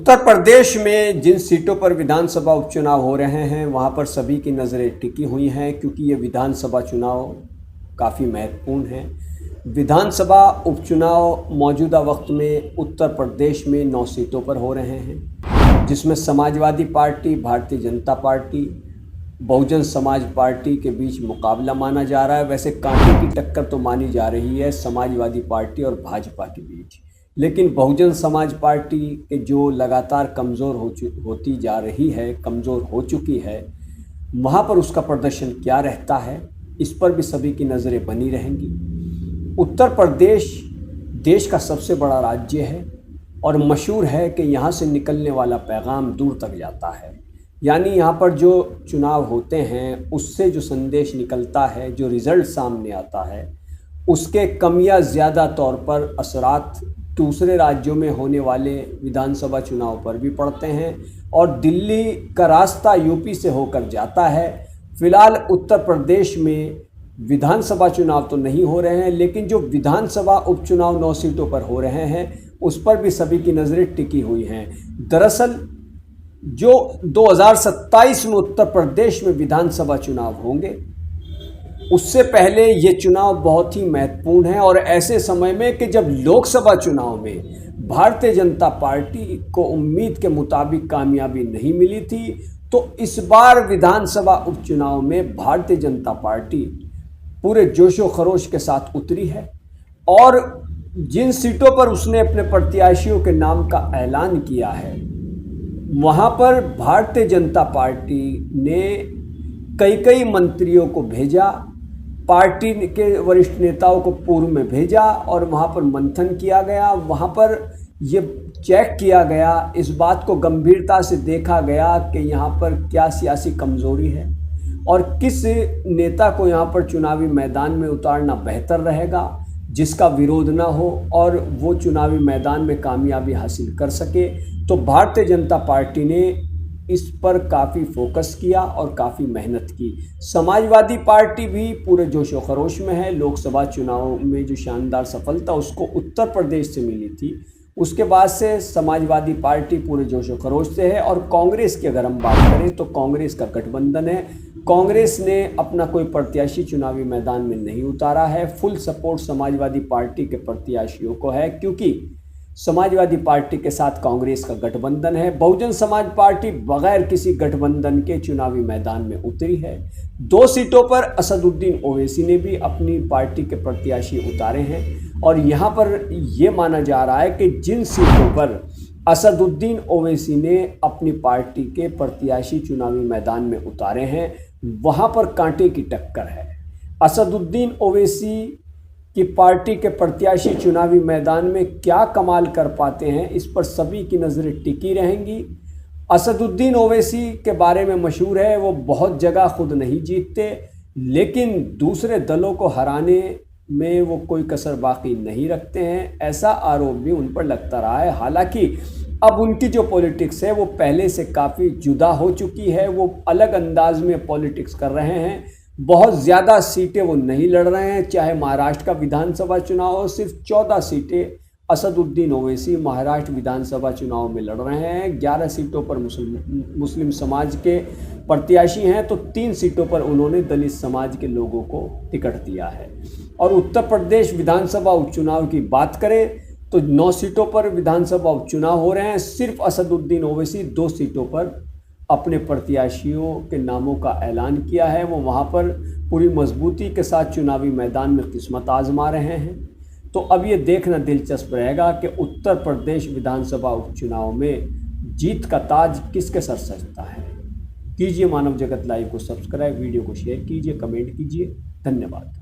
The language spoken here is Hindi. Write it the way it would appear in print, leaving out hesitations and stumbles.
उत्तर प्रदेश में जिन सीटों पर विधानसभा उपचुनाव हो रहे हैं वहां पर सभी की नज़रें टिकी हुई हैं क्योंकि ये विधानसभा चुनाव काफ़ी महत्वपूर्ण हैं। विधानसभा उपचुनाव मौजूदा वक्त में उत्तर प्रदेश में 9 सीटों पर हो रहे हैं, जिसमें Samajwadi party, Bharatiya Janata party, Bahujan Samaj party के बीच मुकाबला माना जा रहा है। वैसे कांटे की टक्कर तो मानी जा रही है समाजवादी पार्टी और भाजपा के बीच, लेकिन बहुजन समाज पार्टी के जो लगातार कमज़ोर होती जा रही है, कमज़ोर हो चुकी है, वहाँ पर उसका प्रदर्शन क्या रहता है, इस पर भी सभी की नज़रें बनी रहेंगी। उत्तर प्रदेश देश का सबसे बड़ा राज्य है और मशहूर है कि यहाँ से निकलने वाला पैगाम दूर तक जाता है। यानी यहाँ पर जो चुनाव होते हैं उससे जो संदेश निकलता है, जो रिज़ल्ट सामने आता है, उसके कम या ज़्यादा तौर पर असरात दूसरे राज्यों में होने वाले विधानसभा चुनाव पर भी पड़ते हैं और दिल्ली का रास्ता यूपी से होकर जाता है। फिलहाल उत्तर प्रदेश में विधानसभा चुनाव तो नहीं हो रहे हैं, लेकिन जो विधानसभा उपचुनाव 9 सीटों पर हो रहे हैं उस पर भी सभी की नज़रें टिकी हुई हैं। दरअसल जो 2027 में उत्तर प्रदेश में विधानसभा चुनाव होंगे उससे पहले ये चुनाव बहुत ही महत्वपूर्ण है और ऐसे समय में कि जब लोकसभा चुनाव में भारतीय जनता पार्टी को उम्मीद के मुताबिक कामयाबी नहीं मिली थी, तो इस बार विधानसभा उपचुनाव में भारतीय जनता पार्टी पूरे जोशो खरोश के साथ उतरी है और जिन सीटों पर उसने अपने प्रत्याशियों के नाम का ऐलान किया है वहाँ पर भारतीय जनता पार्टी ने कई मंत्रियों को भेजा, पार्टी के वरिष्ठ नेताओं को पूर्व में भेजा और वहाँ पर मंथन किया गया। वहाँ पर ये चेक किया गया, इस बात को गंभीरता से देखा गया कि यहाँ पर क्या सियासी कमज़ोरी है और किस नेता को यहाँ पर चुनावी मैदान में उतारना बेहतर रहेगा, जिसका विरोध ना हो और वो चुनावी मैदान में कामयाबी हासिल कर सके। तो भारतीय जनता पार्टी ने इस पर काफ़ी फोकस किया और काफ़ी मेहनत की। समाजवादी पार्टी भी पूरे जोशो खरोश में है। लोकसभा चुनाव में जो शानदार सफलता उसको उत्तर प्रदेश से मिली थी, उसके बाद से समाजवादी पार्टी पूरे जोशो खरोश से है। और कांग्रेस की अगर हम बात करें तो कांग्रेस का गठबंधन है। कांग्रेस ने अपना कोई प्रत्याशी चुनावी मैदान में नहीं उतारा है। फुल सपोर्ट समाजवादी पार्टी के प्रत्याशियों को है क्योंकि समाजवादी पार्टी के साथ कांग्रेस का गठबंधन है। बहुजन समाज पार्टी बगैर किसी गठबंधन के चुनावी मैदान में उतरी है। 2 सीटों पर असदुद्दीन ओवैसी ने भी अपनी पार्टी के प्रत्याशी उतारे हैं और यहाँ पर यह माना जा रहा है कि जिन सीटों पर असदुद्दीन ओवैसी ने अपनी पार्टी के प्रत्याशी चुनावी मैदान में उतारे हैं वहाँ पर कांटे की टक्कर है। असदुद्दीन ओवैसी कि पार्टी के प्रत्याशी चुनावी मैदान में क्या कमाल कर पाते हैं, इस पर सभी की नज़रें टिकी रहेंगी। असदुद्दीन ओवैसी के बारे में मशहूर है वो बहुत जगह खुद नहीं जीतते, लेकिन दूसरे दलों को हराने में वो कोई कसर बाकी नहीं रखते हैं। ऐसा आरोप भी उन पर लगता रहा है। हालांकि अब उनकी जो पॉलिटिक्स है वो पहले से काफ़ी जुदा हो चुकी है। वो अलग अंदाज में पॉलिटिक्स कर रहे हैं। बहुत ज़्यादा सीटें वो नहीं लड़ रहे हैं। चाहे महाराष्ट्र का विधानसभा चुनाव हो, सिर्फ 14 सीटें असदुद्दीन ओवैसी महाराष्ट्र विधानसभा चुनाव में लड़ रहे हैं। 11 सीटों पर मुस्लिम समाज के प्रत्याशी हैं तो 3 सीटों पर उन्होंने दलित समाज के लोगों को टिकट दिया है। और उत्तर प्रदेश विधानसभा उपचुनाव की बात करें तो 9 सीटों पर विधानसभा उपचुनाव हो रहे हैं। सिर्फ असदुद्दीन ओवैसी 2 सीटों पर अपने प्रत्याशियों के नामों का ऐलान किया है। वो वहाँ पर पूरी मजबूती के साथ चुनावी मैदान में किस्मत आजमा रहे हैं। तो अब ये देखना दिलचस्प रहेगा कि उत्तर प्रदेश विधानसभा उपचुनाव में जीत का ताज किसके सर सजता है। कीजिए मानव जगत लाइव को सब्सक्राइब, वीडियो को शेयर कीजिए, कमेंट कीजिए। धन्यवाद।